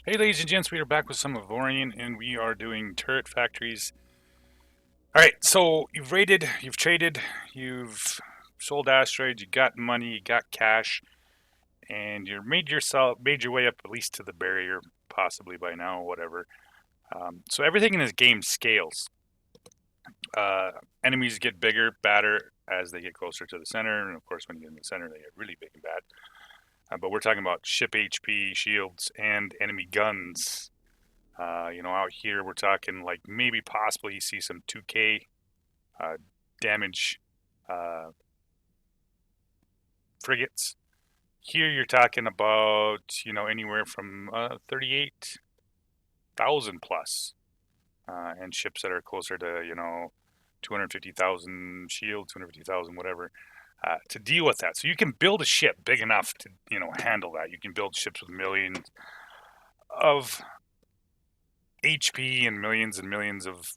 Hey ladies and gents, we are back with some Avorion and we are doing turret factories. Alright, so you've raided, you've traded, you've sold asteroids, you got money, you got cash, and you made your way up at least to the barrier, possibly by now, whatever. So everything in this game scales. Uh, Enemies get bigger, badder as they get closer to the center, and of course when you get in the center they get really big and bad. But we're talking about ship HP, shields, and enemy guns. Out here we're talking like maybe possibly you see some 2K damage uh, frigates. Here you're talking about anywhere from 38,000 plus, and ships that are closer to 250,000 shield, 250,000 whatever. To deal with that, so you can build a ship big enough to handle that. You can build ships with millions of HP and millions of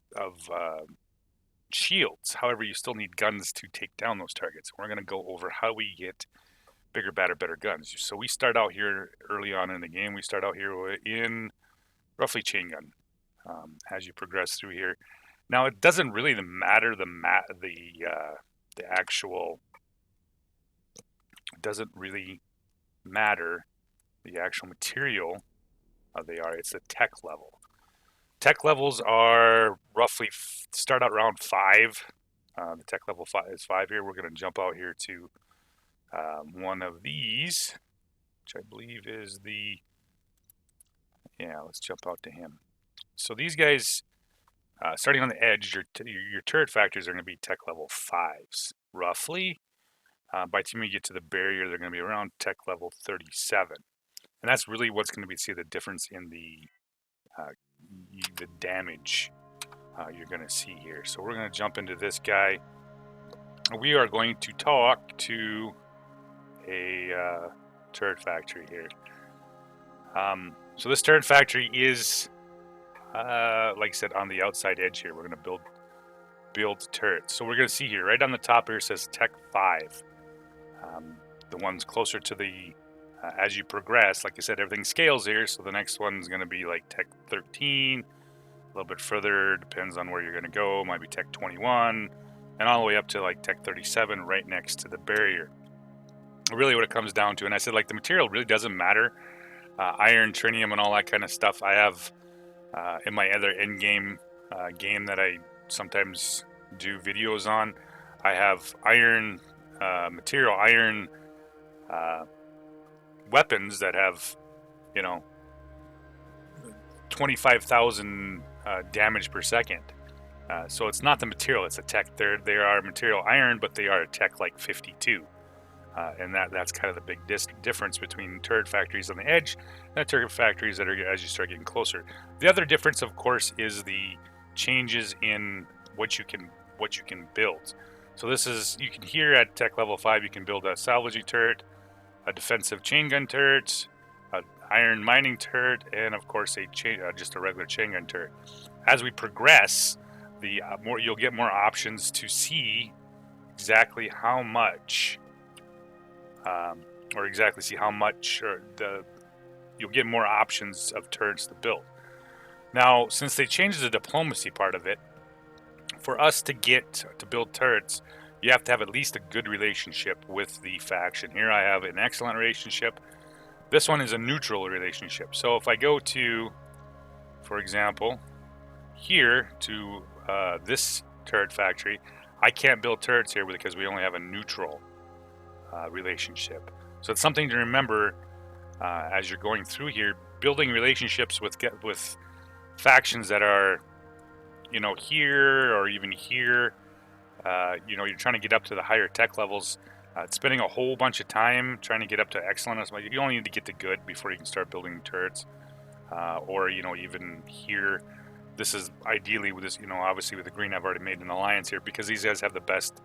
shields. However, you still need guns to take down those targets. We're going to go over how we get bigger, badder, better guns. So we start out here early on in the game. We start out here in roughly chain gun. As you progress through here, now it doesn't really matter the actual. It doesn't really matter the actual material they are. It's the tech level. Tech levels are roughly start out around 5. The tech level 5 is 5 here. We're going to jump out here to one of these, which I believe is let's jump out to him. So these guys, starting on the edge, your turret factories are going to be tech level 5s, roughly. By the time you get to the barrier, they're going to be around tech level 37. And that's really what's going to be the difference in the damage you're going to see here. So we're going to jump into this guy. We are going to talk to a turret factory here. So this turret factory is, like I said, on the outside edge here. We're going to build turrets. So we're going to see here, right on the top here says Tech 5. The ones closer to the, as you progress, like I said, everything scales here. So the next one's going to be like Tech 13. A little bit further, depends on where you're going to go. Might be Tech 21, and all the way up to like Tech 37, right next to the barrier. Really, what it comes down to, and I said like the material really doesn't matter. Iron, trinium, and all that kind of stuff. I have in my other end game game that I sometimes do videos on. I have iron material, iron weapons that have 25,000 damage per second. So it's not the material, it's a tech. They are material iron, but they are a tech like 52. And that's kind of the big difference between turret factories on the edge and turret factories that are as you start getting closer. The other difference, of course, is the changes in what you can build. So this is, you can hear at tech level 5, you can build a salvaging turret, a defensive chain gun turret, an iron mining turret, and of course just a regular chain gun turret. As we progress, the you'll get more options to see exactly how much, you'll get more options of turrets to build. Now, since they changed the diplomacy part of it, for us to build turrets, you have to have at least a good relationship with the faction. Here I have an excellent relationship. This one is a neutral relationship. So if I go to, for example, here to this turret factory, I can't build turrets here because we only have a neutral relationship. So it's something to remember as you're going through here, building relationships with factions that are, here or even here. You're trying to get up to the higher tech levels. Spending a whole bunch of time trying to get up to excellent. You only need to get to good before you can start building turrets. Or even here, this is ideally with this, obviously with the green, I've already made an alliance here because these guys have the best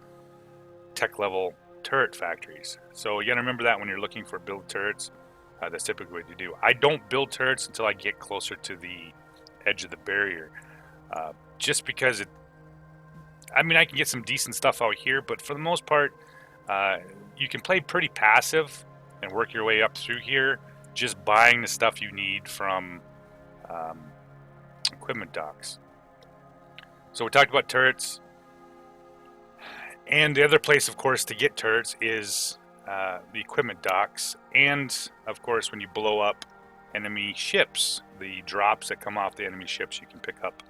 tech level turret factories. So you gotta remember that when you're looking for build turrets. That's typically what you do. I don't build turrets until I get closer to the edge of the barrier, just because I can get some decent stuff out here, but for the most part, you can play pretty passive and work your way up through here, just buying the stuff you need from equipment docks. So we talked about turrets, and the other place, of course, to get turrets is the equipment docks, and of course, when you blow up enemy ships, the drops that come off the enemy ships, you can pick up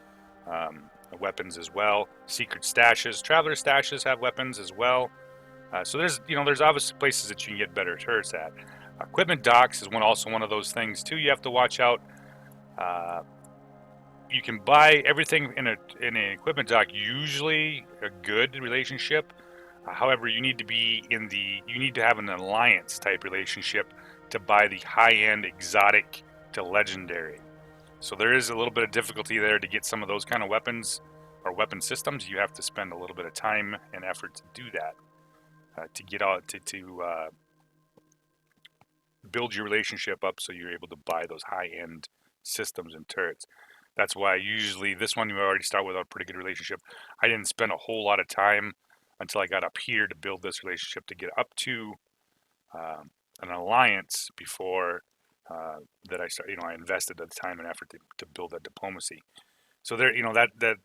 weapons as well. Secret stashes, traveler stashes have weapons as well. So there's obviously places that you can get better turrets at. Equipment docks is also one of those things too. You have to watch out. You can buy everything in an equipment dock, usually a good relationship. However, you need to have an alliance type relationship to buy the high-end exotic to legendary. So there is a little bit of difficulty there to get some of those kind of weapons or weapon systems. You have to spend a little bit of time and effort to do that, to get out to build your relationship up so you're able to buy those high-end systems and turrets. That's why usually this one you already start with a pretty good relationship. I didn't spend a whole lot of time until I got up here to build this relationship to get up to an alliance before that I started. I invested the time and effort to build that diplomacy. So there, that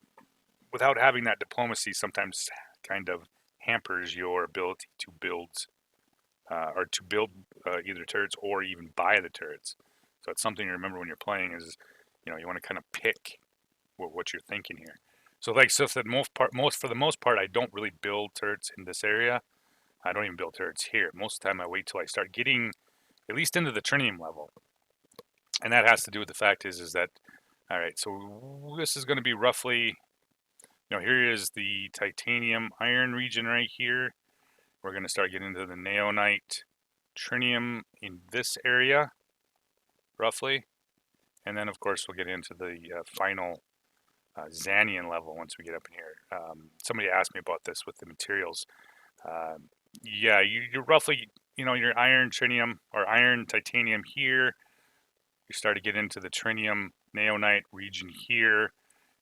without having that diplomacy, sometimes kind of hampers your ability to build either turrets or even buy the turrets. So it's something to remember when you're playing is, you want to kind of pick what you're thinking here. So for the most part, I don't really build turrets in this area. I don't even build turrets here. Most of the time I wait till I start getting at least into the trinium level. And that has to do with the fact is that, all right, so this is going to be roughly, here is the titanium iron region right here. We're going to start getting into the neonite trinium in this area, roughly. And then, of course, we'll get into the final Xanian level once we get up in here. Somebody asked me about this with the materials. Yeah, you're roughly, your iron, trinium, or iron, titanium here. You start to get into the trinium, neonite region here,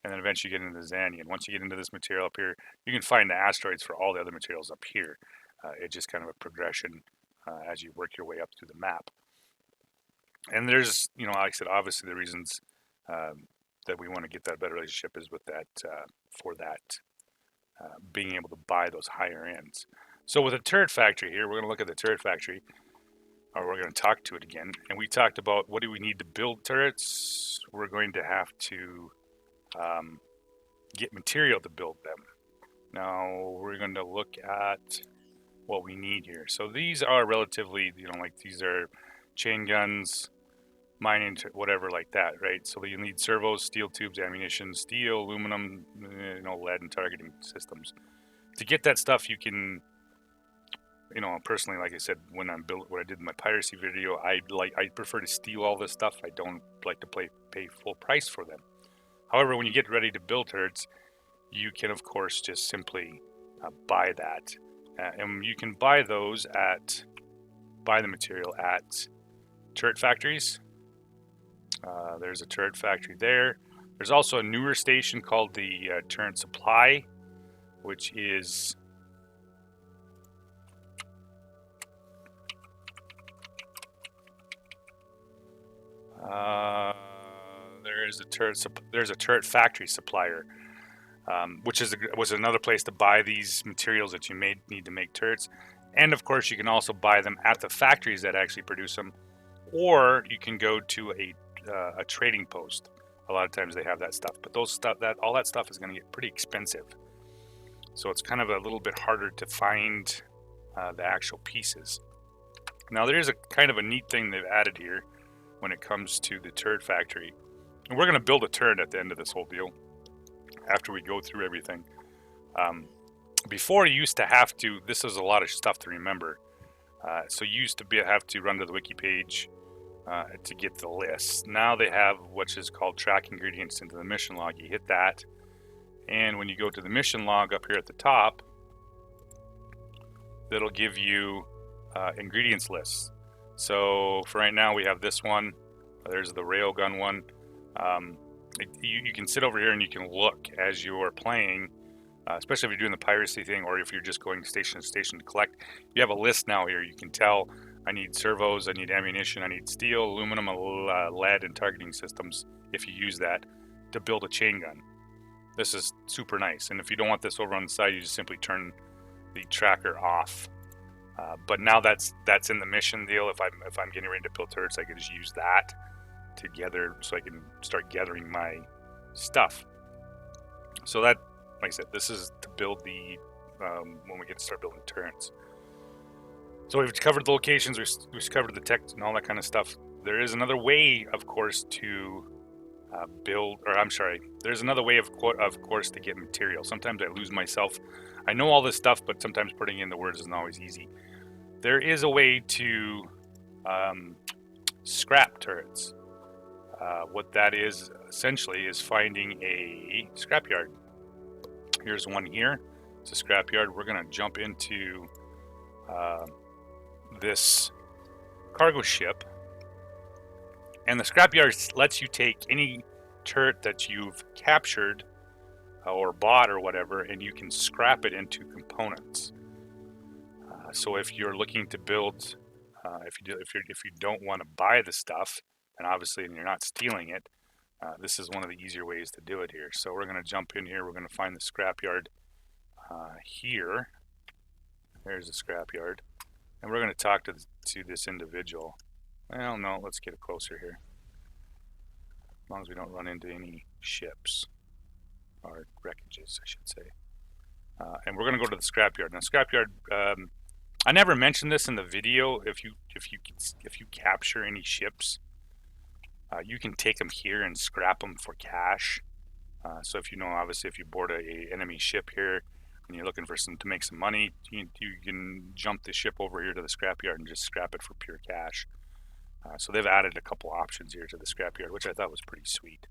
and then eventually you get into the Xanian. Once you get into this material up here, you can find the asteroids for all the other materials up here. It's just kind of a progression as you work your way up through the map. And there's, like I said, obviously the reasons that we want to get that better relationship is with that, being able to buy those higher ends. So with a turret factory here, we're going to look at the turret factory, or we're going to talk to it again. And we talked about what do we need to build turrets. We're going to have to get material to build them. Now we're going to look at what we need here. So these are relatively, these are chain guns, mining, whatever like that, right? So you need servos, steel tubes, ammunition, steel, aluminum, lead, and targeting systems. To get that stuff, you can, personally, like I said, when I did my piracy video, I prefer to steal all this stuff. I don't like to pay full price for them. However, when you get ready to build turrets, you can, of course, just simply buy that. And you can buy the material at turret factories. There's a turret factory there. There's also a newer station called the Turret Supply, which is there's a turret factory supplier, which was another place to buy these materials that you may need to make turrets. And of course, you can also buy them at the factories that actually produce them, or you can go to a trading post. A lot of times they have that stuff, but all that stuff is going to get pretty expensive. So it's kind of a little bit harder to find the actual pieces. Now there is a kind of a neat thing they've added here when it comes to the turret factory. And we're going to build a turret at the end of this whole deal after we go through everything. Before you used to have to, this is a lot of stuff to remember. So you used to have to run to the wiki page to get the list. Now they have what is called track ingredients into the mission log. You hit that, and when you go to the mission log up here at the top, that'll give you ingredients lists. So for right now we have this one. There's the railgun one. You can sit over here and you can look as you're playing, especially if you're doing the piracy thing or if you're just going station to station to collect. You have a list now here. You can tell I need servos, I need ammunition, I need steel, aluminum, lead, and targeting systems, if you use that, to build a chain gun. This is super nice. And if you don't want this over on the side, you just simply turn the tracker off. But now that's in the mission deal. If I'm getting ready to build turrets, I can just use that together so I can start gathering my stuff. So that, like I said, this is to build the when we get to start building turrets. So we've covered the locations, we've covered the tech and all that kind of stuff. There is another way, of course, to there's another way, of course, to get material. Sometimes I lose myself. I know all this stuff, but sometimes putting in the words isn't always easy. There is a way to scrap turrets. What that is, essentially, is finding a scrapyard. Here's one here. It's a scrapyard. We're going to jump into this cargo ship. And the scrapyard lets you take any turret that you've captured or bought or whatever, and you can scrap it into components. So if you're looking to build, if you don't want to buy the stuff, and obviously you're not stealing it, this is one of the easier ways to do it here. So we're going to jump in here. We're going to find the scrapyard here. There's the scrapyard, and we're going to talk to this individual. Well, no, let's get closer here. As long as we don't run into any ships, or wreckages, I should say. And we're going to go to the scrapyard. Now, scrapyard, I never mentioned this in the video. If you capture any ships, you can take them here and scrap them for cash. So if you know, obviously, if you board a enemy ship here and you're looking for to make some money, you can jump the ship over here to the scrapyard and just scrap it for pure cash. So they've added a couple options here to the scrapyard, which I thought was pretty sweet.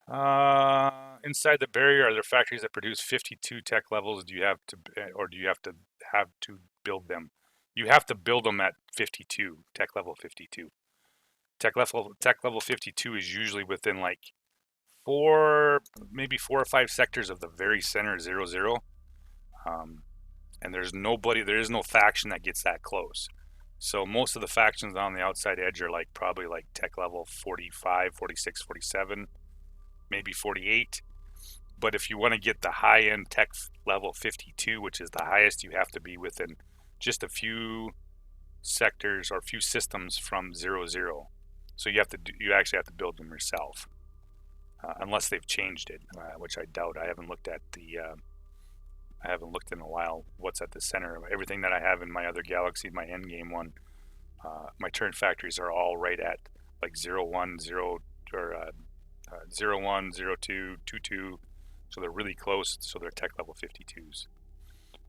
Inside the barrier, are there factories that produce 52 tech levels? Do you have to build them? You have to build them at 52, tech level 52. Tech level 52 is usually within like maybe 4 or 5 sectors of the very center 00. And there is no faction that gets that close. So most of the factions on the outside edge are probably tech level 45, 46, 47, maybe 48. But if you want to get the high-end tech level 52, which is the highest, you have to be within just a few sectors or a few systems from 00. So you actually have to build them yourself, unless they've changed it, which I doubt. I haven't looked in a while what's at the center. Everything that I have in my other galaxy, my endgame one, my turret factories are all right at 01, 0, or 01, 02, 22. So they're really close. So they're tech level 52s.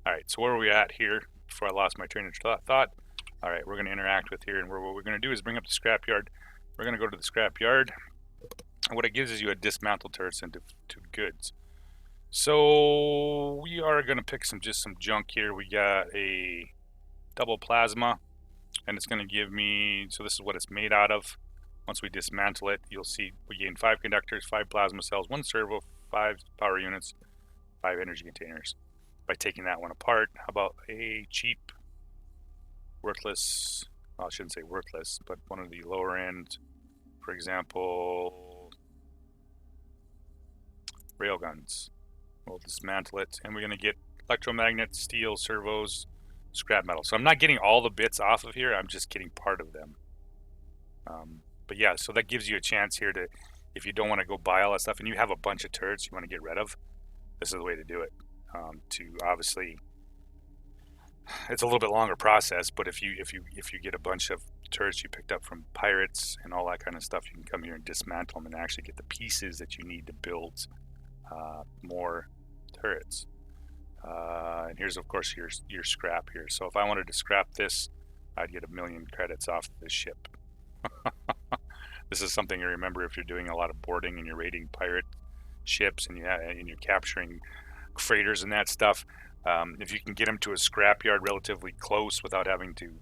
All right. So where are we at here? Before I lost my train of thought. All right. We're going to interact with here, and what we're going to do is bring up the scrapyard. We're going to go to the scrapyard. And what it gives is you a dismantled turrets into goods. So we are going to pick some junk here. We got a double plasma, and it's going to give me, so this is what it's made out of. Once we dismantle it, you'll see we gain 5 conductors, 5 plasma cells, 1 servo, 5 power units, 5 energy containers. By taking that one apart, how about a cheap, worthless, well, I shouldn't say worthless, but one of the lower end, for example, railguns. We'll dismantle it, and we're going to get electromagnets, steel, servos, scrap metal. So I'm not getting all the bits off of here, I'm just getting part of them. But yeah, so that gives you a chance here to, if you don't want to go buy all that stuff and you have a bunch of turrets you want to get rid of, this is the way to do it. Obviously, it's a little bit longer process, but if you get a bunch of turrets you picked up from pirates and all that kind of stuff, you can come here and dismantle them and actually get the pieces that you need to build more turrets. And here's, of course, your scrap here. So if I wanted to scrap this, I'd get 1,000,000 credits off this ship. This is something you remember if you're doing a lot of boarding and you're raiding pirate ships and you're capturing freighters and that stuff. If you can get them to a scrapyard relatively close without having to,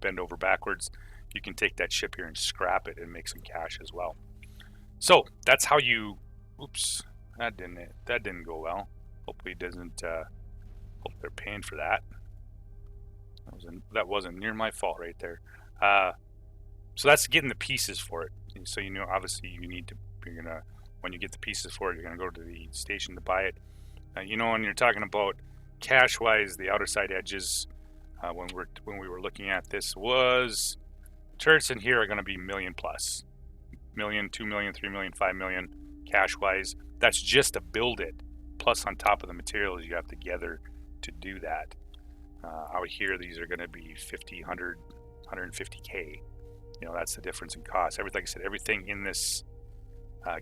bend over backwards, you can take that ship here and scrap it and make some cash as well. So that's how you. Oops, that didn't go well. Hopefully it doesn't. Hope they're paying for that. That wasn't near my fault right there. So that's getting the pieces for it. So you know, obviously when you get the pieces for it, you're gonna go to the station to buy it. You know, when you're talking about cash-wise, the outer side edges, when we were looking at this, was turrets in here are gonna be million plus, million, 2 million, 3 million, 5 million cash-wise. That's just to build it. Plus, on top of the materials you have to gather to do that. Out here, these are going to be 50, 100, 150K. You know, that's the difference in cost. Like I said, everything in this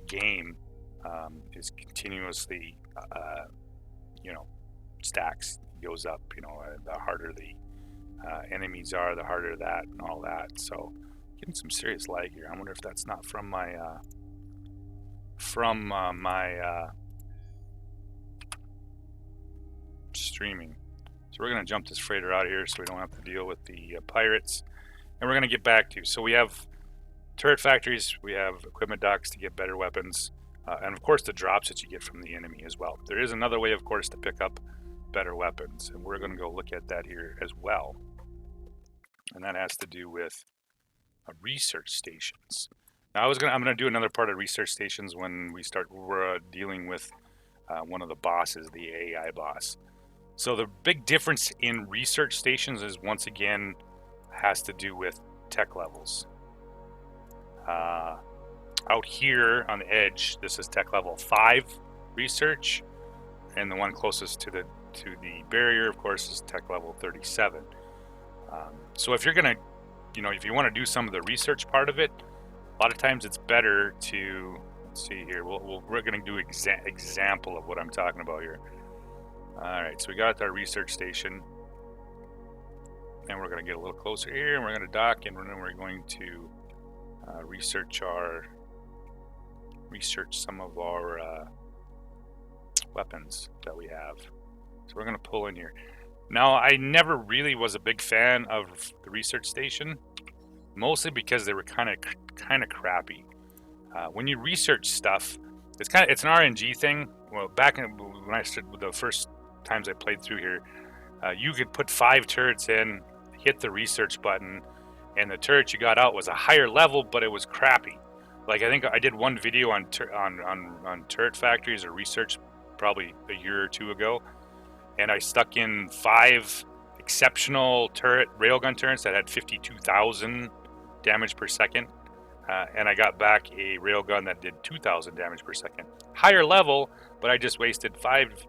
game is continuously, you know, stacks, goes up. You know, the harder the enemies are, the harder that and all that. So, getting some serious lag here. I wonder if that's not from my streaming. So we're going to jump this freighter out of here so we don't have to deal with the pirates. And we're going to get back to, so we have turret factories, we have equipment docks to get better weapons, and of course the drops that you get from the enemy as well. There is another way, of course, to pick up better weapons, and we're going to go look at that here as well. And that has to do with research stations. Now I'm going to do another part of research stations when we're dealing with one of the bosses, the AI boss. So the big difference in research stations is, once again, has to do with tech levels. Out here on the edge, this is tech level 5 research, and the one closest to the barrier, of course, is tech level 37. So if you're gonna, you know, if you want to do some of the research part of it, a lot of times it's better to, let's see here, we're gonna do example of what I'm talking about here. Alright, so we got our research station, and we're going to get a little closer here, and we're going to dock, and then we're going to research some of our weapons that we have. So we're going to pull in here. Now, I never really was a big fan of the research station, mostly because they were kind of crappy. When you research stuff, it's an RNG thing. Well, back when I started, the first times I played through here, you could put 5 turrets in, hit the research button, and the turret you got out was a higher level, but it was crappy. Like, I think I did one video on turret factories or research probably a year or two ago, and I stuck in 5 exceptional railgun turrets that had 52,000 damage per second, and I got back a railgun that did 2,000 damage per second. Higher level, but I just wasted 5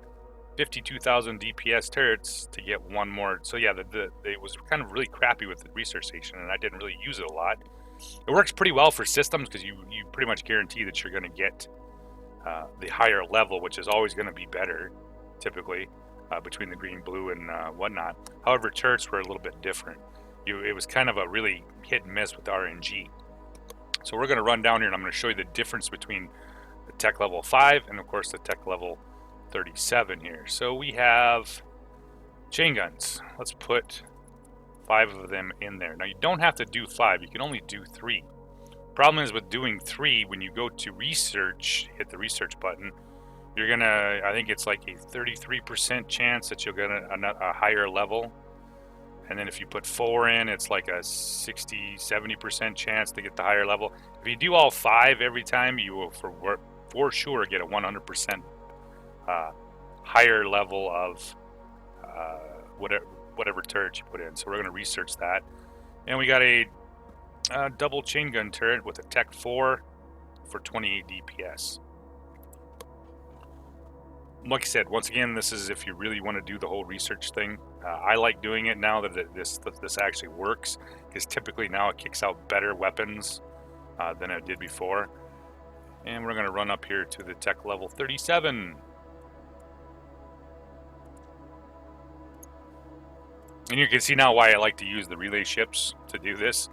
52,000 DPS turrets to get one more. So yeah, it was kind of really crappy with the research station, and I didn't really use it a lot. It works pretty well for systems because you pretty much guarantee that you're going to get the higher level, which is always going to be better, typically, between the green, blue, and whatnot. However, turrets were a little bit different. It was kind of a really hit and miss with RNG. So we're going to run down here, and I'm going to show you the difference between the tech level 5 and, of course, the tech level 37 here. So we have chain guns. Let's put 5 of them in there. Now, you don't have to do 5. You can only do 3. Problem is with doing 3, when you go to research, hit the research button, you're gonna, I think it's like a 33% chance that you'll get a higher level. And then if you put 4 in, it's like a 60-70% chance to get the higher level. If you do all 5 every time, you will for sure get a 100% higher level of whatever turret you put in. So we're going to research that. And we got a double chain gun turret with a tech 4 for 28 DPS. Like I said, once again, this is if you really want to do the whole research thing. I like doing it now that this actually works, because typically now it kicks out better weapons than it did before. And we're going to run up here to the tech level 37. And you can see now why I like to use the relay ships to do this,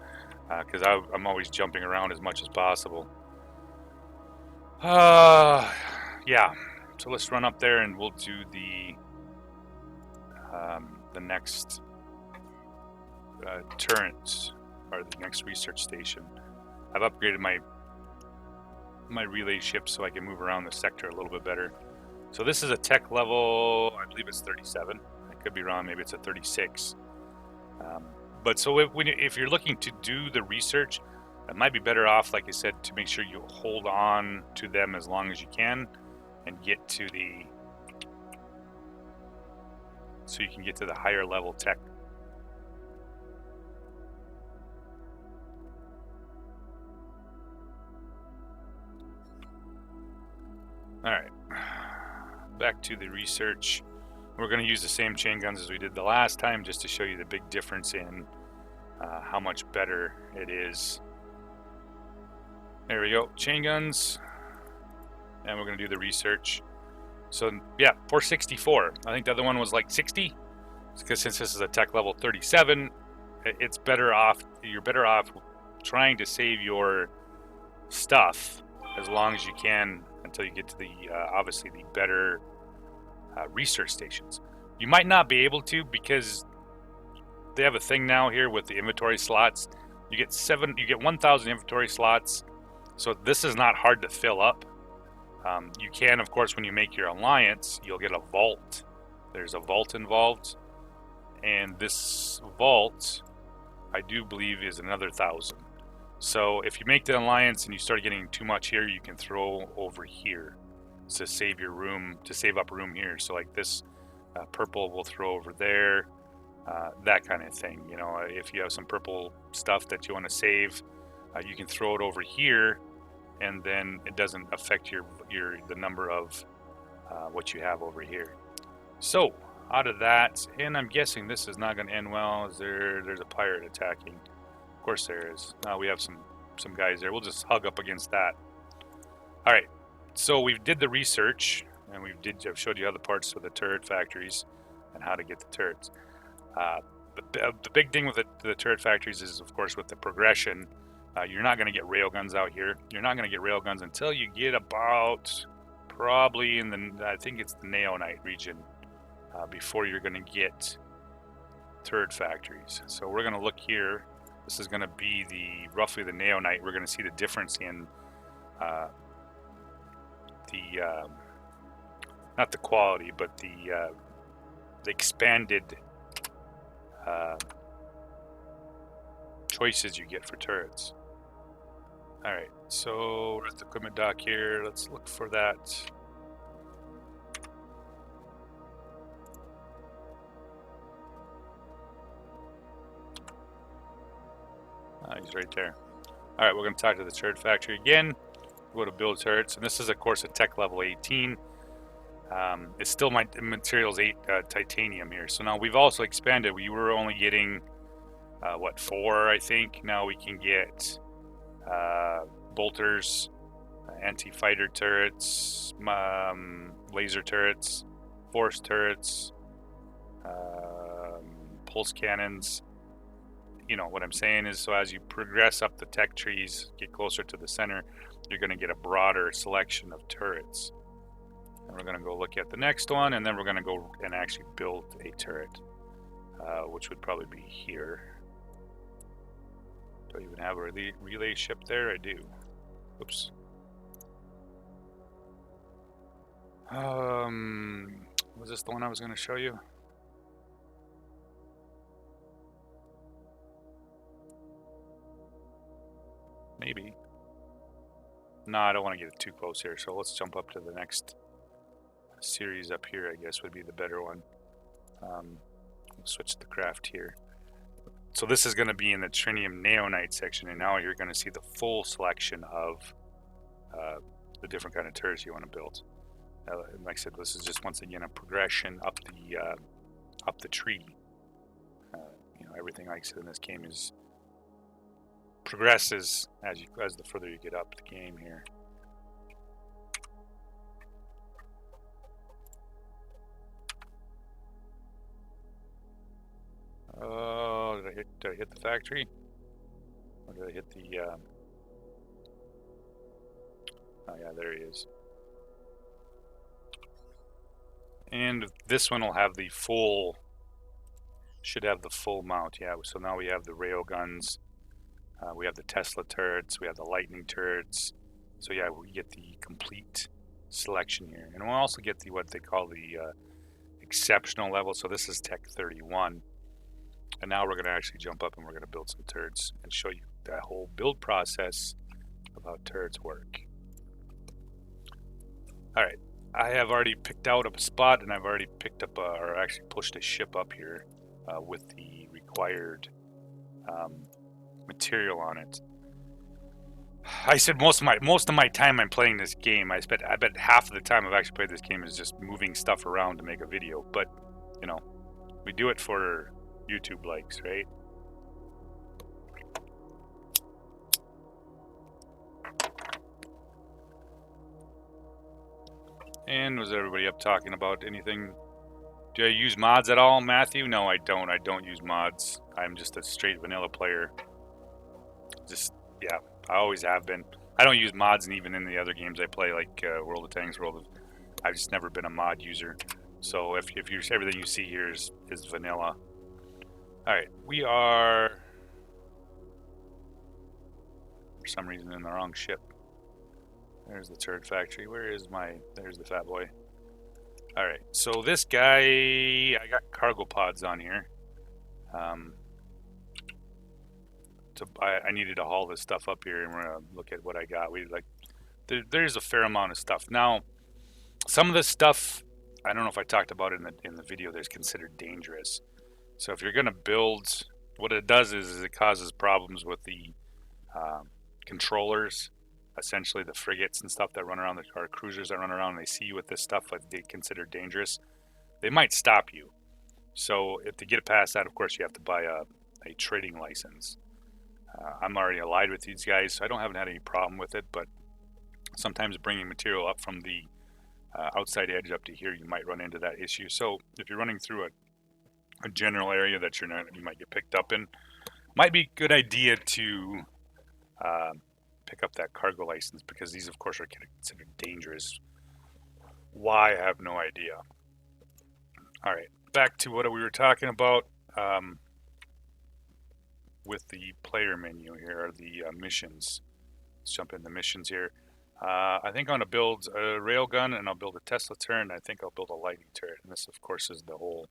because I'm always jumping around as much as possible. Yeah. So let's run up there and we'll do the next turret, or the next research station. I've upgraded my relay ship so I can move around the sector a little bit better. So this is a tech level, I believe it's 37. I could be wrong, maybe it's a 36. But so if you're looking to do the research, it might be better off, like I said, to make sure you hold on to them as long as you can and get to the, so you can get to the higher level tech. All right, back to the research. We're going to use the same chain guns as we did the last time, just to show you the big difference in how much better it is. There we go, chain guns, and we're going to do the research. So yeah, 464. I think the other one was like 60, because since this is a tech level 37, it's better off. You're better off trying to save your stuff as long as you can until you get to the obviously the better research stations. You might not be able to, because they have a thing now here with the inventory slots. You get 1,000 inventory slots, so this is not hard to fill up. You can, of course, when you make your alliance, you'll get a vault. There's a vault involved, and this vault, I do believe, is another 1,000. So if you make the alliance and you start getting too much here, you can throw over here to save your room, to save up room here. So like this purple will throw over there, that kind of thing. You know, if you have some purple stuff that you want to save, you can throw it over here, and then it doesn't affect the number of what you have over here. So out of that, and I'm guessing this is not going to end well. There's a pirate attacking? Of course there is. We have some guys there. We'll just hug up against that. All right. So we did the research, and I've showed you other parts of the turret factories and how to get the turrets. The big thing with the turret factories is, of course, with the progression. You're not going to get railguns out here. You're not going to get railguns until you get about probably in the, I think it's the Neonite region, before you're going to get turret factories. So we're going to look here. This is going to be roughly the Neonite. We're going to see the difference in not the quality, but the expanded choices you get for turrets. All right, so we're at the equipment dock here. Let's look for that. He's right there. All right, we're going to talk to the turret factory again. We'll go to build turrets, and this is, of course, a tech level 18. It's still my materials 8 titanium here. So now we've also expanded. We were only getting 4, I think. Now we can get bolters, anti-fighter turrets, laser turrets, force turrets, pulse cannons. You know what I'm saying is, so as you progress up the tech trees, get closer to the center, you're going to get a broader selection of turrets. And we're going to go look at the next one, and then we're going to go and actually build a turret, which would probably be here. Do I even have a relay ship there? I do. Oops. Was this the one I was going to show you? Maybe. No, I don't want to get it too close here, so let's jump up to the next series up here, I guess would be the better one. We'll switch the craft here. So this is going to be in the Trinium Neonite section, and now you're going to see the full selection of the different kind of turrets you want to build. Like I said, this is just once again a progression up the tree. You know, everything, like I said, in this game is progresses as the further you get up the game here. Oh, did I hit the factory? Or did I hit the oh yeah, there he is. And this one will have the full, should have the full mount. Yeah, so now we have the rail guns, we have the Tesla turrets, we have the lightning turrets. So yeah, we get the complete selection here, and we'll also get the what they call the exceptional level. So this is Tech 31. And now we're going to actually jump up and we're going to build some turrets and show you that whole build process of how turrets work. All right, I have already picked out a spot, and I've already picked up or actually pushed a ship up here with the required material on it. I said most of my time I'm playing this game, I bet half of the time I've actually played this game is just moving stuff around to make a video. But you know, we do it for YouTube likes, right? And was everybody up talking about anything? Do I use mods at all, Matthew? No, I don't. I don't use mods. I'm just a straight vanilla player. Just, yeah, I always have been. I don't use mods, and even in the other games I play, like World of Tanks, I've just never been a mod user. So if you everything you see here is vanilla. All right, we are for some reason in the wrong ship. There's the turret factory. Where is there's the fat boy. All right, so this guy, I got cargo pods on here. I needed to haul this stuff up here, and we're gonna look at what I got. There's a fair amount of stuff. Now, some of this stuff, I don't know if I talked about it in the video, that's considered dangerous. So if you're gonna build, what it does is it causes problems with the controllers, essentially the frigates and stuff that run around, or cruisers that run around, and they see you with this stuff that they consider dangerous. They might stop you. So to get past that, of course, you have to buy a trading license. I'm already allied with these guys, so I haven't had any problem with it, but sometimes bringing material up from the outside edge up to here, you might run into that issue. So if you're running through a general area that you might get picked up in, might be a good idea to pick up that cargo license, because these, of course, are considered dangerous. Why, I have no idea. All right, back to what we were talking about. With the player menu here are the missions. Let's jump in the missions here. I think I'm going to build a railgun, and I'll build a Tesla turret, and I think I'll build a lightning turret. And this, of course, is the whole,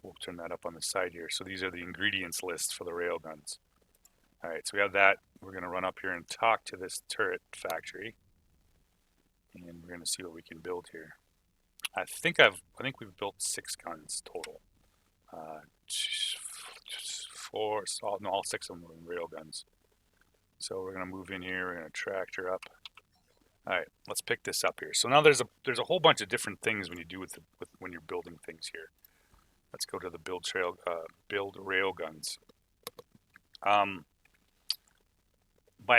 we'll turn that up on the side here. So these are the ingredients list for the railguns. All right, so we have that. We're going to run up here and talk to this turret factory, and we're going to see what we can build here. I think we've built 6 guns total. 4, all 6 of them were rail guns. So we're gonna move in here. We're gonna tractor up. All right, let's pick this up here. So now there's a whole bunch of different things when you do when you're building things here. Let's go to the build rail guns. By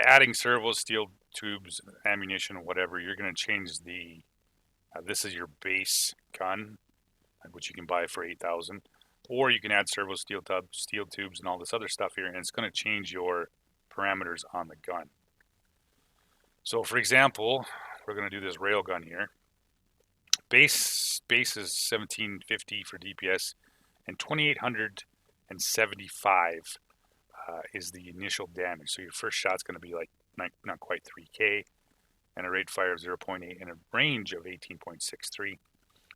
adding servos, steel tubes, ammunition, whatever, you're gonna change the. This is your base gun, which you can buy for 8,000. Or you can add servo, steel tubes, and all this other stuff here, and it's going to change your parameters on the gun. So, for example, we're going to do this rail gun here. Base is 1750 for DPS, and 2875 is the initial damage. So your first shot's going to be like not quite 3K, and a rate fire of 0.8, and a range of 18.63.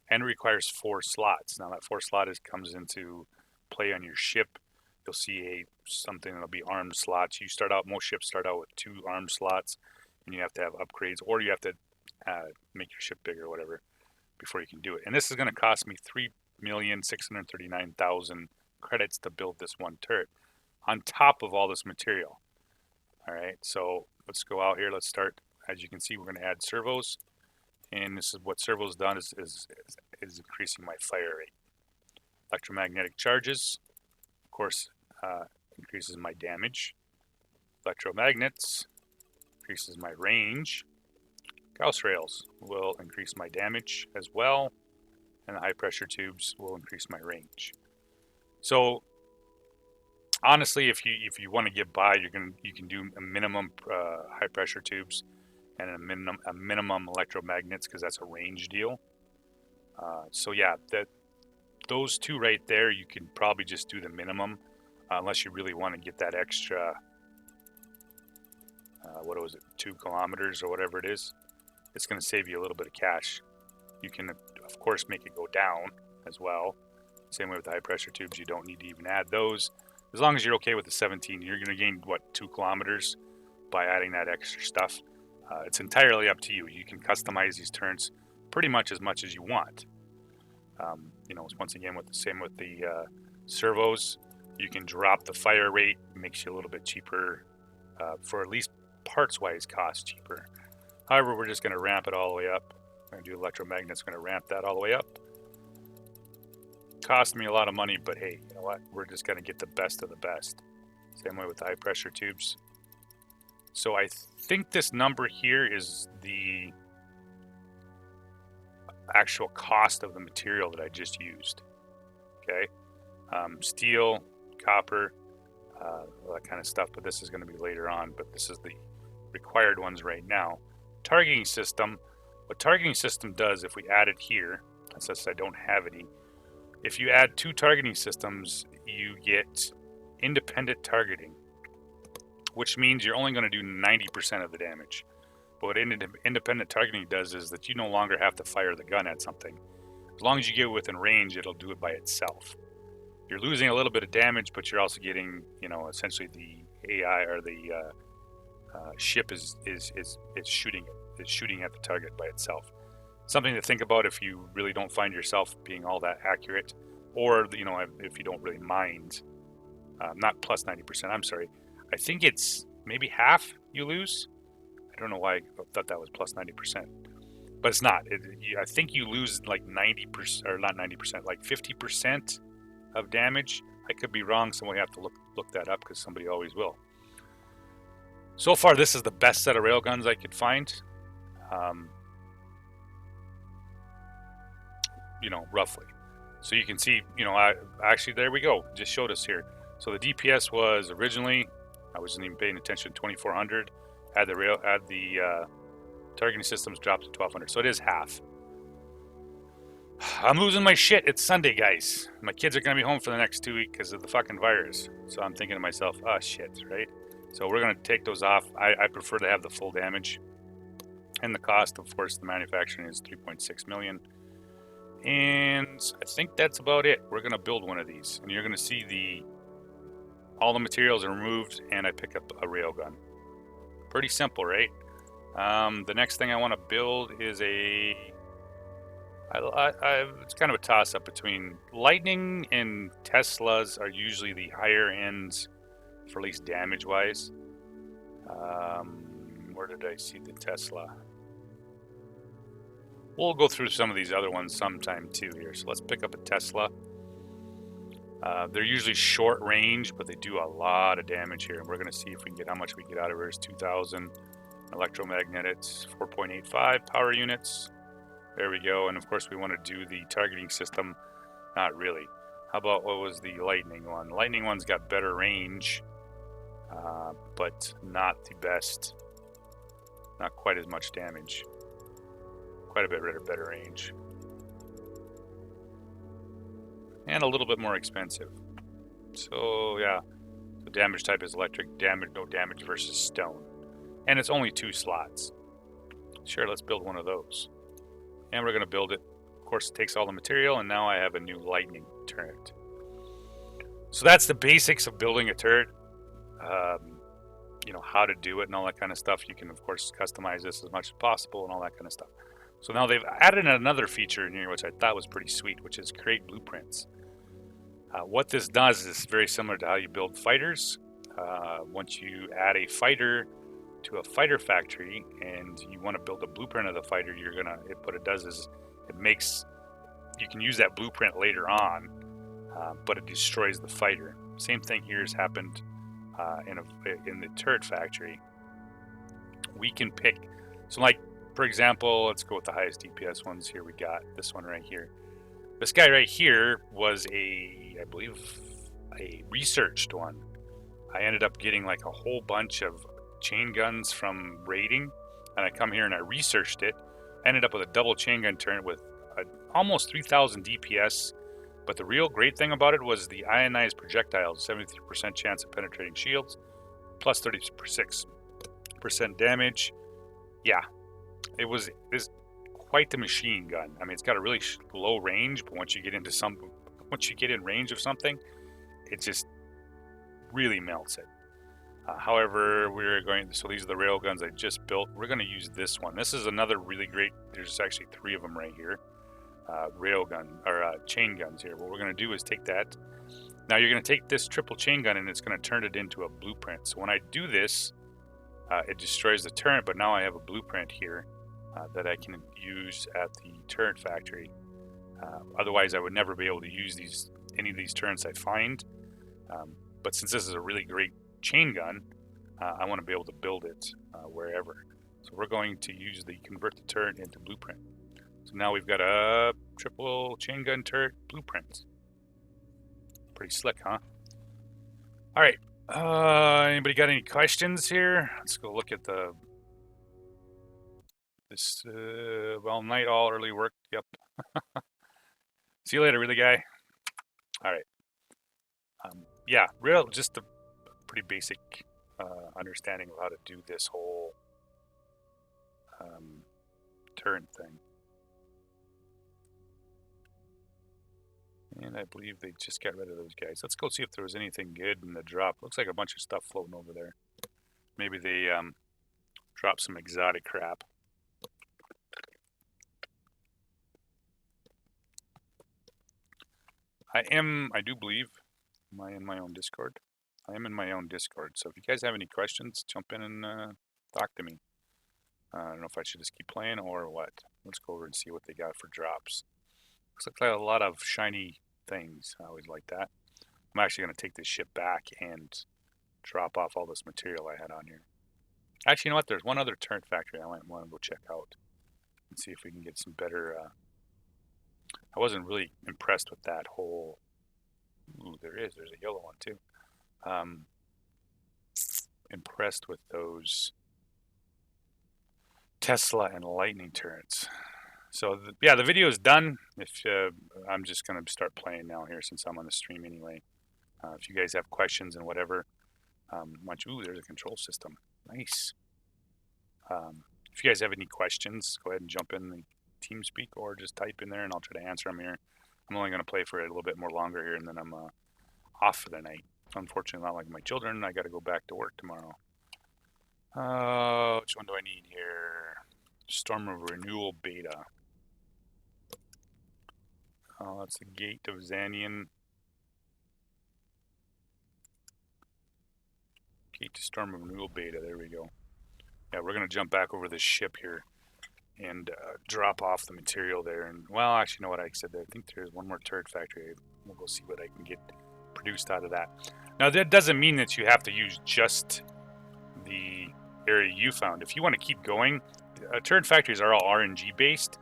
And it requires 4 slots. Now that 4 slot comes into play on your ship. You'll see something that'll be armed slots. Most ships start out with 2 armed slots, and you have to have upgrades, or you have to make your ship bigger or whatever before you can do it. And this is going to cost me 3,639,000 credits to build this one turret, on top of all this material. All right, so let's go out here. Let's start. As you can see, we're going to add servos. And this is what servo's done is increasing my fire rate. Electromagnetic charges, of course, increases my damage. Electromagnets increases my range. Gauss rails will increase my damage as well, and the high pressure tubes will increase my range. So honestly, if you want to get by, you can do a minimum high pressure tubes and a minimum electromagnets, because that's a range deal. So yeah, those 2 right there, you can probably just do the minimum, unless you really want to get that extra. What was it, 2 kilometers or whatever it is? It's going to save you a little bit of cash. You can, of course, make it go down as well, Same way with the high pressure tubes, you don't need to even add those. As long as you're okay with the 17, you're going to gain, what, 2 kilometers by adding that extra stuff. It's entirely up to you. You can customize these turns pretty much as you want. You know, once again, with the same with the servos, you can drop the fire rate, makes you a little bit cheaper, for at least parts-wise cost cheaper. However, we're just going to ramp it all the way up. I'm going to do electromagnets, going to ramp that all the way up. Cost me a lot of money, but hey, you know what? We're just going to get the best of the best. Same way with the high pressure tubes. So I think this number here is the actual cost of the material that I just used. Okay, steel, copper, all that kind of stuff, but this is going to be later on. But this is the required ones right now. Targeting system. What targeting system does, if we add it here, since I don't have any, if you add 2 targeting systems, you get independent targeting, which means you're only going to do 90% of the damage. But what independent targeting does is that you no longer have to fire the gun at something. As long as you get within range, it'll do it by itself. You're losing a little bit of damage, but you're also getting, you know, essentially the AI or the ship is shooting at the target by itself. Something to think about if you really don't find yourself being all that accurate, or, you know, if you don't really mind. Not plus 90%. I'm sorry. I think it's maybe half you lose. I don't know why I thought that was plus 90%, but it's not. I think you lose like 90%, or not 90%, like 50% of damage. I could be wrong. Someone have to look that up, because somebody always will. So far, this is the best set of railguns I could find. You know, roughly. So you can see, you know, actually, there we go. Just showed us here. So the DPS was originally, I wasn't even paying attention, 2400. Add the targeting systems dropped to 1200. So it is half. I'm losing my shit. It's Sunday, guys. My kids are going to be home for the next 2 weeks because of the fucking virus. So I'm thinking to myself, oh shit, right? So we're going to take those off. I prefer to have the full damage. And the cost, of course, the manufacturing is 3.6 million. And I think that's about it. We're going to build one of these. And you're going to see all the materials are removed, and I pick up a railgun. Pretty simple, right? The next thing I want to build is it's kind of a toss-up between Lightning and Teslas are usually the higher ends, for at least damage-wise. Where did I see the Tesla? We'll go through some of these other ones sometime too here. So let's pick up a Tesla. They're usually short range, but they do a lot of damage here. And we're going to see if we can get how much we get out of her. Is 2,000 electromagnets, 4.85 power units. There we go. And of course, we want to do the targeting system. Not really. How about what was the lightning one? The lightning one's got better range, but not the best. Not quite as much damage. Quite a bit better range. And a little bit more expensive. So yeah, the damage type is electric, damage, no damage versus stone. And it's only 2 slots. Sure, let's build one of those. And we're gonna build it. Of course, it takes all the material, and now I have a new lightning turret. So that's the basics of building a turret. You know, how to do it and all that kind of stuff. You can, of course, customize this as much as possible and all that kind of stuff. So now they've added another feature in here, which I thought was pretty sweet, which is create blueprints. What this does is very similar to how you build fighters. Once you add a fighter to a fighter factory and you want to build a blueprint of the fighter, what it does is you can use that blueprint later on, but it destroys the fighter. Same thing here has happened in the turret factory. We can pick, so like, for example, let's go with the highest DPS ones here. We got this one right here. This guy right here was I believe, a researched one. I ended up getting like a whole bunch of chain guns from raiding, and I come here and I researched it. I ended up with a double chain gun turret with almost 3,000 DPS. But the real great thing about it was the ionized projectiles, 73% chance of penetrating shields, plus 36% damage. Yeah, it was quite the machine gun. I mean, it's got a really low range, but once you get into some once you get in range of something, it just really melts it. However, we're going, so these are the rail guns I just built. We're going to use this one. This is another really great, there's actually 3 of them right here. Rail gun, or chain guns here. What we're going to do is take that. Now you're going to take this triple chain gun and it's going to turn it into a blueprint. So when I do this, it destroys the turret, but now I have a blueprint here that I can use at the turret factory. Otherwise, I would never be able to use any of these turrets I find. But since this is a really great chain gun, I want to be able to build it wherever. So we're going to convert the turret into blueprint. So now we've got a triple chain gun turret blueprint. Pretty slick, huh? All right. Anybody got any questions here? Let's go look at this. Well, night all, early work. Yep. See you later, really guy. All right. Yeah, just a pretty basic understanding of how to do this whole turret thing. And I believe they just got rid of those guys. Let's go see if there was anything good in the drop. Looks like a bunch of stuff floating over there. Maybe they dropped some exotic crap. I do believe, am I in my own Discord? I am in my own Discord. So if you guys have any questions, jump in and talk to me. I don't know if I should just keep playing or what. Let's go over and see what they got for drops. Looks like a lot of shiny things. I always like that. I'm actually going to take this ship back and drop off all this material I had on here. Actually, you know what? There's one other turret factory I might want to go check out and see if we can get some better. I wasn't really impressed with that whole. Ooh, there's a yellow one too. Impressed with those Tesla and Lightning turrets. So yeah, the video is done. If I'm just gonna start playing now here since I'm on the stream anyway. If you guys have questions and whatever, ooh, there's a control system. Nice. If you guys have any questions, go ahead and jump in the TeamSpeak or just type in there and I'll try to answer them here. I'm only gonna play for a little bit more longer here and then I'm off for the night. Unfortunately, not like my children. I got to go back to work tomorrow. Which one do I need here? Storm of Renewal Beta. Oh, that's the Gate of Xanian. Gate to Storm of Renewal Beta. There we go. Yeah, we're going to jump back over this ship here and drop off the material there. And well, actually, you know what I said there? I think there's one more turret factory. We'll go see what I can get produced out of that. Now, that doesn't mean that you have to use just the area you found. If you want to keep going, turret factories are all RNG based.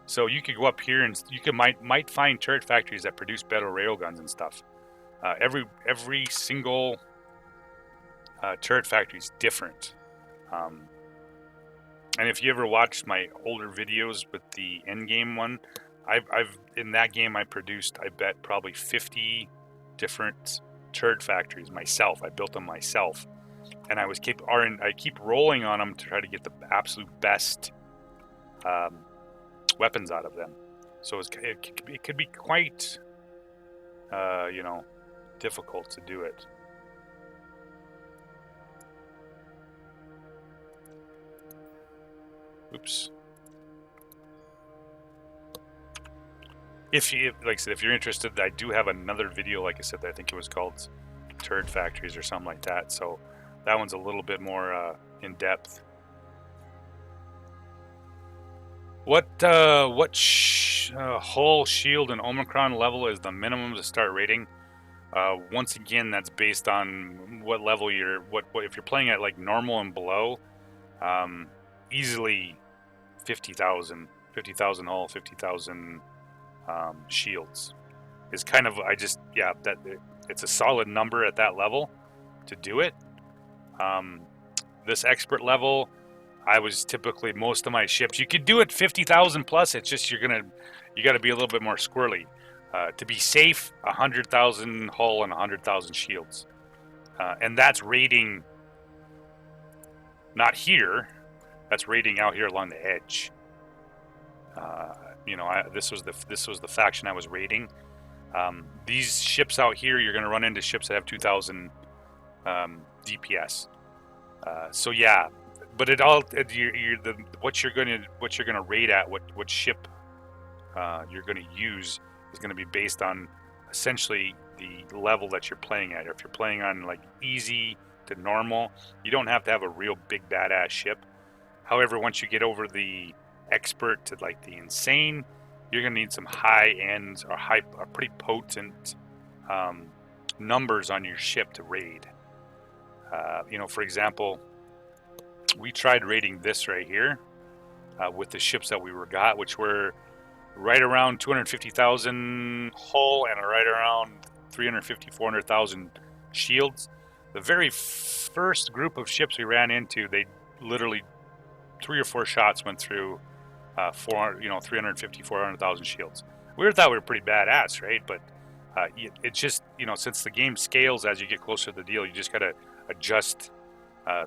So you could go up here and you might find turret factories that produce better railguns and stuff. Every single turret factory is different. And if you ever watched my older videos with the endgame one, I've in that game I produced, I bet, probably 50 different turret factories myself. I built them myself, and I keep rolling on them to try to get the absolute best weapons out of them. So it could be quite, difficult to do it. Oops. If you're interested, I do have another video, like I said, I think it was called Turret Factories or something like that. So that one's a little bit more in depth. What hull, shield, and Omicron level is the minimum to start rating? Once again, that's based on what level if you're playing at like normal and below, easily 50,000 hull, 50,000 shields is kind of, it's a solid number at that level to do it. This expert level, I was typically, most of my ships, you could do it 50,000 plus. It's just you got to be a little bit more squirrely. To be safe, 100,000 hull and 100,000 shields, and that's rating. Not here. That's rating out here along the edge. This was the faction I was raiding. These ships out here, you're going to run into ships that have 2,000 DPS. So yeah, but what you're gonna rate at, what ship you're gonna use is gonna be based on essentially the level that you're playing at. If you're playing on like easy to normal, you don't have to have a real big badass ship. However, once you get over the expert to like the insane, you're gonna need some high ends or pretty potent numbers on your ship to raid. For example, we tried raiding this right here with the ships that we got, which were right around 250,000 hull and right around 350, 400,000 shields. The very first group of ships we ran into, they literally 3 or 4 shots went through 350, 400,000 shields. We thought we were pretty badass, right? But it's just, since the game scales as you get closer to the deal, you just got to adjust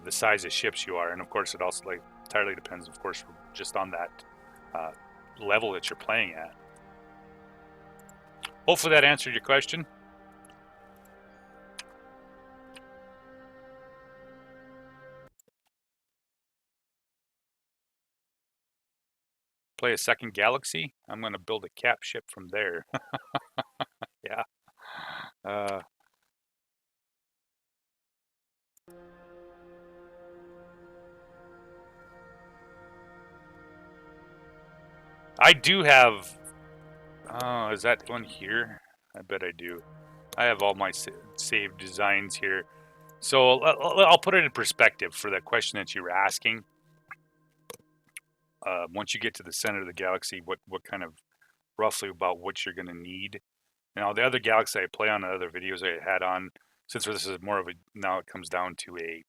the size of ships you are. And of course, it also entirely depends, of course, just on that level that you're playing at. Hopefully that answered your question. Play a second galaxy. I'm going to build a cap ship from there. Yeah. I do have... Oh, is that one here? I bet I do. I have all my saved designs here. So I'll put it in perspective for that question that you were asking. Once you get to the center of the galaxy, what kind of roughly about what you're going to need. Now, the other galaxy I play on, the other videos I had on, since this is more of a, now it comes down to a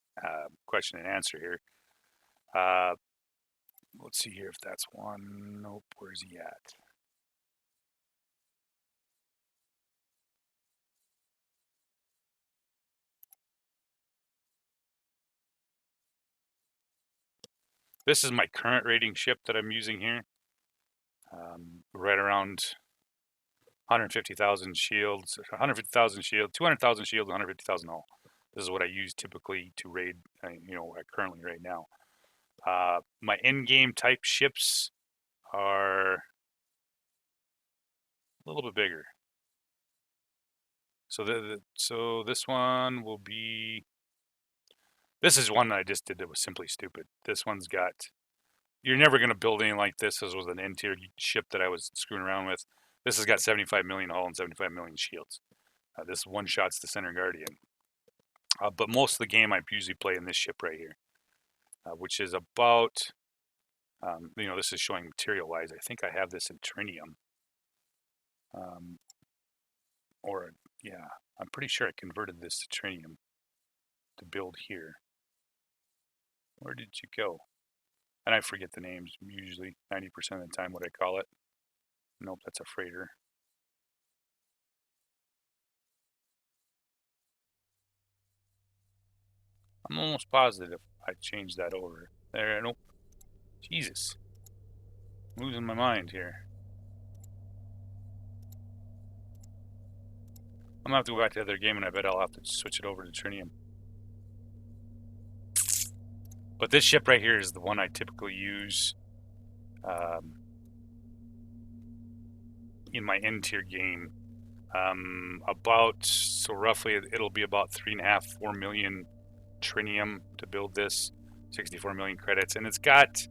question and answer here. Let's see here if that's one. Nope, where's he at? This is my current rating ship that I'm using here. Right around 150,000 shields, 150,000 shield, 200,000 shield, 150,000 hull. This is what I use typically to raid, currently right now. My in-game type ships are a little bit bigger. So this one will be... This is one that I just did that was simply stupid. This one's got... You're never going to build anything like this. This was an N-tier ship that I was screwing around with. This has got 75 million hull and 75 million shields. This one shot's the Center Guardian. But most of the game I usually play in this ship right here, which is about... this is showing material-wise. I think I have this in trinium. Yeah, I'm pretty sure I converted this to trinium to build here. Where did you go? And I forget the names usually, 90% of the time what I call it. Nope, that's a freighter. I'm almost positive I changed that over. There, nope. Jesus. I'm losing my mind here. I'm gonna have to go back to the other game and I bet I'll have to switch it over to trinium. But this ship right here is the one I typically use in my N-tier game. So roughly it'll be about 3.5, 4 million trinium to build this, 64 million credits, and it's got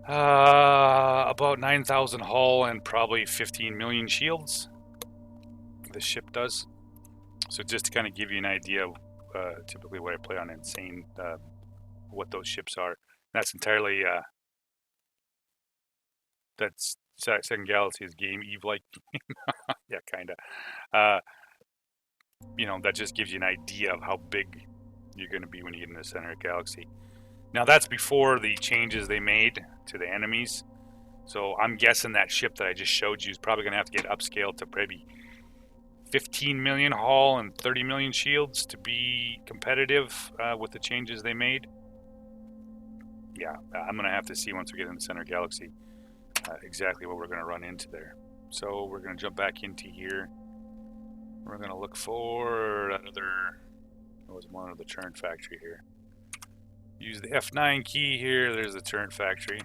about 9,000 hull and probably 15 million shields. This ship does. So just to kind of give you an idea of typically what I play on Insane, what those ships are. That's entirely that's Second Galaxy's game Eve-like. Yeah, kind of. That just gives you an idea of how big you're going to be when you get in the center of the galaxy. Now that's before the changes they made to the enemies. So I'm guessing that ship that I just showed you is probably going to have to get upscaled to maybe 15 million hull and 30 million shields to be competitive with the changes they made. Yeah, I'm going to have to see once we get in the center galaxy exactly what we're going to run into there. So we're going to jump back into here. We're going to look for another... There was one of the turret factory here. Use the F9 key here. There's the turret factory.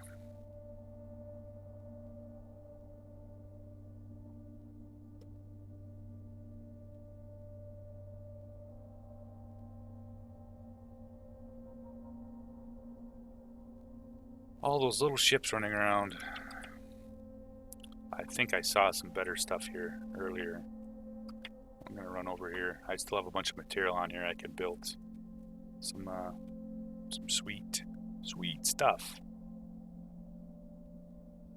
All those little ships running around. I think I saw some better stuff here earlier. I'm gonna run over here. I still have a bunch of material on here I could build some sweet stuff.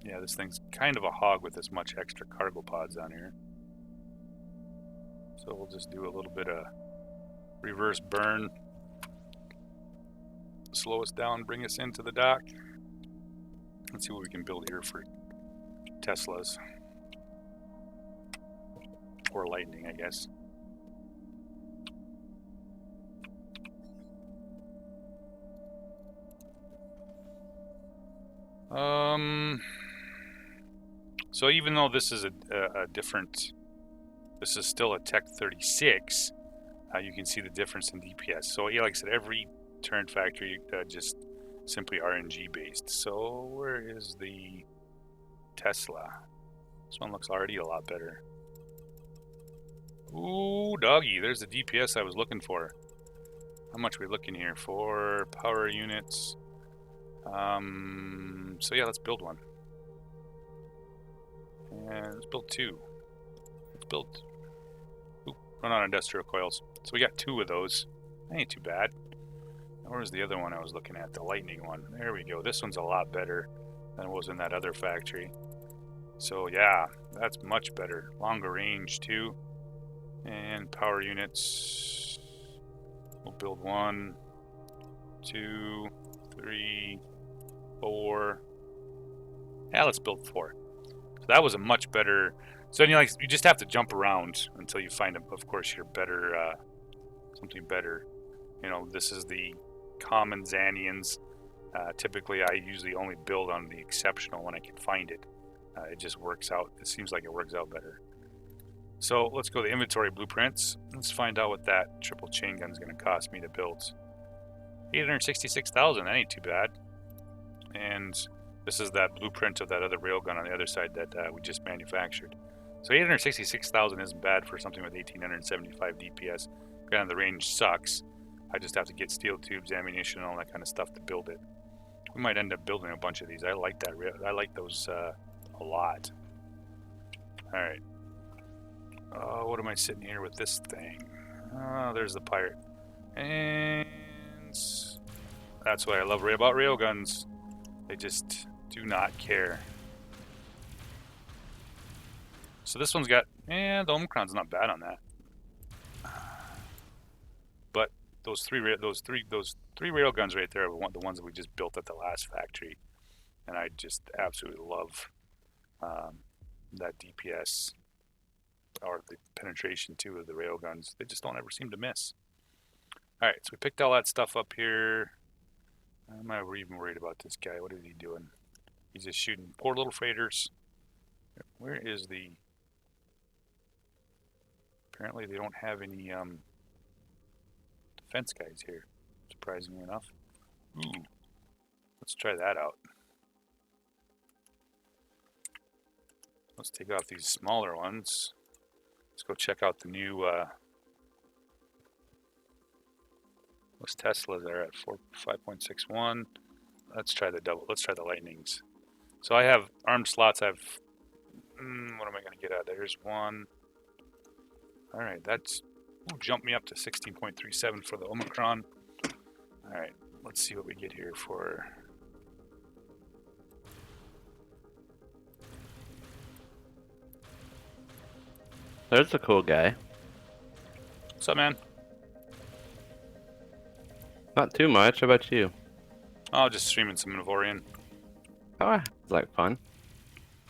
Yeah, this thing's kind of a hog with this much extra cargo pods on here. So we'll just do a little bit of reverse burn. Slow us down, bring us into the dock. Let's see what we can build here for Teslas. Or Lightning, I guess. So even though this is a different, this is still a Tech 36, you can see the difference in DPS. So yeah, like I said, every turret factory just simply RNG based. So where is the Tesla? This one looks already a lot better. Ooh, doggy, there's the DPS I was looking for. How much are we looking here for? Power units. So yeah, let's build one. And let's build two. Let's build... Oop, run on industrial coils. So we got two of those. That ain't too bad. Where's the other one I was looking at? The lightning one. There we go. This one's a lot better than it was in that other factory. So yeah, that's much better. Longer range too. And power units. We'll build 1, 2, 3, 4. Yeah, let's build 4. So that was a much better. So then you just have to jump around until you find, of course, your better, something better. You know, this is the common Xanians. Typically, I usually only build on the exceptional when I can find it. It just works out. It seems like it works out better. So let's go to the inventory blueprints. Let's find out what that triple chain gun is going to cost me to build. 866,000. That ain't too bad. And this is that blueprint of that other railgun on the other side that we just manufactured. So 866,000 isn't bad for something with 1875 DPS. Granted, the range sucks. I just have to get steel tubes, ammunition, and all that kind of stuff to build it. We might end up building a bunch of these. I like that. I like those a lot. All right. What am I sitting here with this thing? Oh, there's the pirate. And that's what I love about railguns. They just do not care. So this one's got, the Omicron's not bad on that. But those three railguns right there are the ones that we just built at the last factory, and I just absolutely love that DPS. Or the penetration too of the railguns. They just don't ever seem to miss. Alright, so we picked all that stuff up here. I'm not even worried about this guy. What is he doing? He's just shooting poor little freighters. Where is the... Apparently they don't have any defense guys here, surprisingly enough. Ooh, let's try that out. Let's take off these smaller ones. Let's go check out the new, those Teslas are at 5.61. Let's try the lightnings. So I have armed slots. I have, what am I going to get out? There's one. All right, that's, jumped me up to 16.37 for the Omicron. All right, let's see what we get here for. There's a cool guy. What's up, man? Not too much. How about you? Oh, just streaming some Avorion. Oh, it's like fun.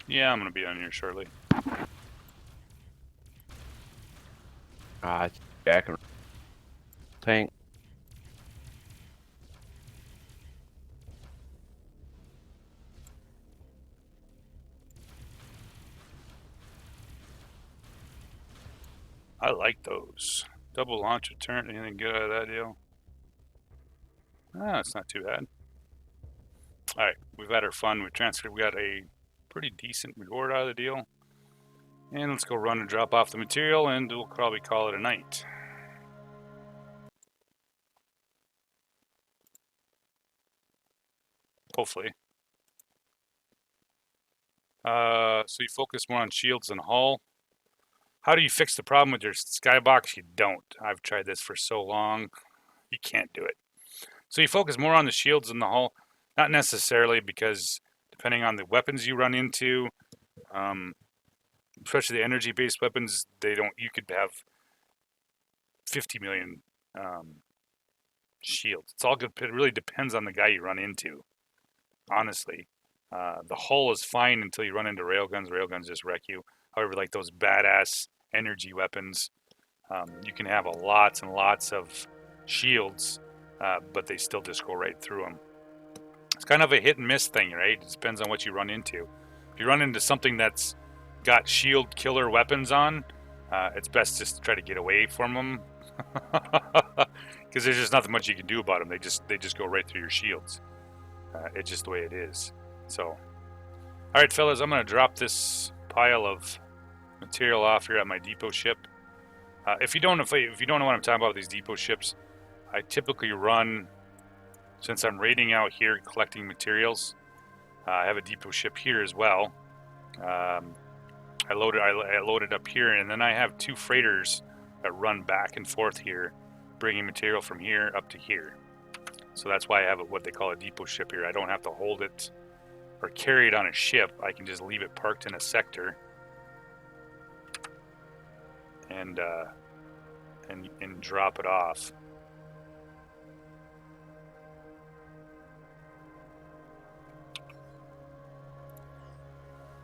Yeah, I'm gonna be on here shortly. It's Jack and tank. I like those. Double launch return. Anything good out of that deal? Ah, it's not too bad. All right, we've had our fun. We transferred. We got a pretty decent reward out of the deal. And let's go run and drop off the material, and we'll probably call it a night. Hopefully. So you focus more on shields and hull. How do you fix the problem with your skybox? You don't. I've tried this for so long. You can't do it. So you focus more on the shields and the hull. Not necessarily, because depending on the weapons you run into, especially the energy-based weapons, you could have 50 million shields. It's all good. It really depends on the guy you run into, honestly. The hull is fine until you run into railguns. Railguns just wreck you. However, like those badass energy weapons, you can have lots and lots of shields, but they still just go right through them. It's kind of a hit and miss thing, right? It depends on what you run into. If you run into something that's got shield killer weapons on, it's best just to try to get away from them, because there's just nothing much you can do about them. They just go right through your shields. It's just the way it is. So, all right, fellas, I'm gonna drop this pile of material off here at my depot ship. If you don't know what I'm talking about with these depot ships, I typically run, since I'm raiding out here collecting materials, I have a depot ship here as well. I loaded up here, and then I have 2 freighters that run back and forth here, bringing material from here up to here. So that's why I have what they call a depot ship here. I don't have to hold it or carry it on a ship. I can just leave it parked in a sector and drop it off.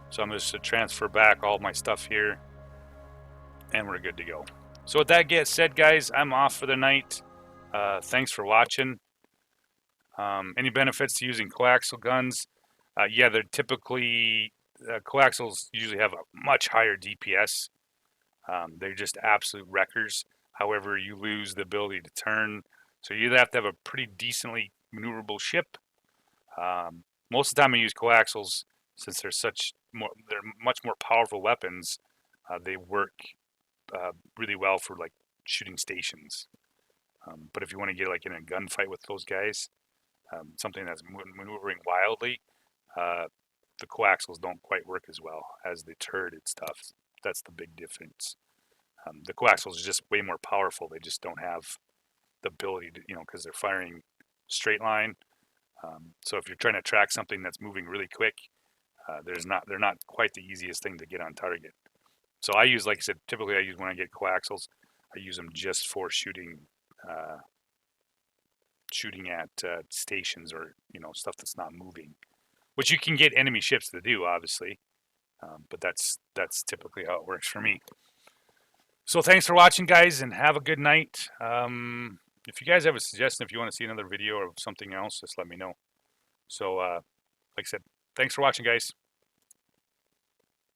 So I'm just to transfer back all my stuff here, and we're good to go. So with that get said, guys, I'm off for the night. Thanks for watching. Any benefits to using coaxial guns? Yeah, they're typically, coaxials usually have a much higher DPS. They're just absolute wreckers. However, you lose the ability to turn, so you either have to have a pretty decently maneuverable ship. Most of the time I use coaxials, since they're much more powerful weapons. They work really well for like shooting stations. But if you want to get like in a gunfight with those guys, something that's maneuvering wildly, the coaxials don't quite work as well as the turreted stuff. That's the big difference. The coaxials are just way more powerful. They just don't have the ability to, because they're firing straight line. So if you're trying to track something that's moving really quick, they're not quite the easiest thing to get on target. So I use, like I said, typically when I get coaxials, I use them just for shooting at stations or stuff that's not moving, which you can get enemy ships to do, obviously, but that's typically how it works for me. So thanks for watching, guys, and have a good night. If you guys have a suggestion, if you want to see another video or something else, just let me know. So like I said, thanks for watching, guys.